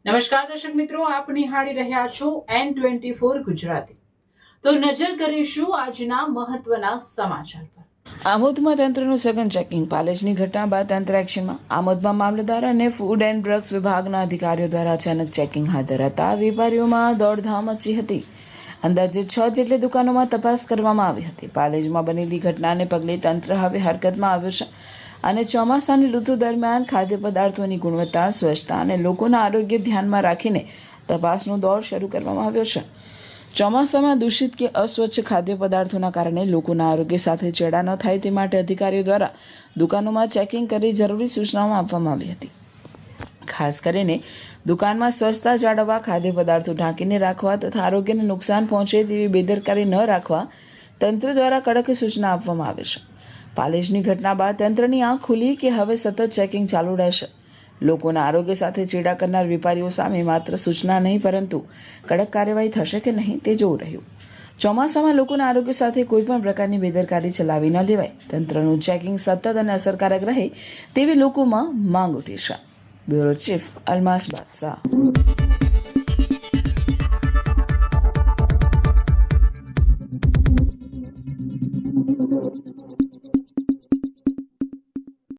નમસ્કાર દર્શક મિત્રો, આપ નિહાળી રહ્યા છો N24 ગુજરાતી. તો નજર કરીશું આજના મહત્વના સમાચાર પર. આમોદમાં તંત્રનું સઘન ચેકિંગ. પાલેજની ઘટના બાદ તંત્ર એક્શનમાં. આમોદમાં મામલતદાર અને ફૂડ એન્ડ ડ્રગ્સ વિભાગના અધિકારીઓ દ્વારા અચાનક ચેકિંગ હાથ ધરાતા વેપારીઓમાં દોડધામ મચી હતી. અંદાજે 6 જેટલી દુકાનોમાં તપાસ કરવામાં આવી હતી. પાલેજમાં બનેલી ઘટનાને પગલે તંત્ર હવે હરકતમાં આવ્યું છે અને ચોમાસાની ઋતુ દરમિયાન ખાદ્ય પદાર્થોની ગુણવત્તા, સ્વચ્છતા અને લોકોના આરોગ્ય ધ્યાનમાં રાખીને તપાસનો દોર શરૂ કરવામાં આવ્યો છે. ચોમાસામાં દૂષિત કે અસ્વચ્છ ખાદ્ય પદાર્થોના કારણે લોકોના આરોગ્ય સાથે ચેડા ન થાય તે માટે અધિકારીઓ દ્વારા દુકાનોમાં ચેકિંગ કરી જરૂરી સૂચનાઓ આપવામાં આવી હતી. ખાસ કરીને દુકાનમાં સ્વચ્છતા જાળવવા, ખાદ્ય પદાર્થો ઢાંકીને રાખવા તથા આરોગ્યને નુકસાન પહોંચે તેવી બેદરકારી ન રાખવા તંત્ર દ્વારા કડક સૂચના આપવામાં આવે છે. પાલેજની ઘટના બાદ તંત્રની આંખ ખુલી કે હવે સતત ચેકિંગ ચાલુ રહેશે. લોકોના આરોગ્ય સાથે ચેડા કરનાર વેપારીઓ સામે માત્ર સૂચના નહીં પરંતુ કડક કાર્યવાહી થશે કે નહીં તે જોવું રહ્યું. ચોમાસામાં લોકોના આરોગ્ય સાથે કોઈપણ પ્રકારની બેદરકારી ચલાવી ન લેવાય. તંત્રનું ચેકિંગ સતત અને અસરકારક રહે તેવી લોકોમાં માંગ ઉઠી છે. બ્યુરો ચીફ અલમાસ બાદશાહ.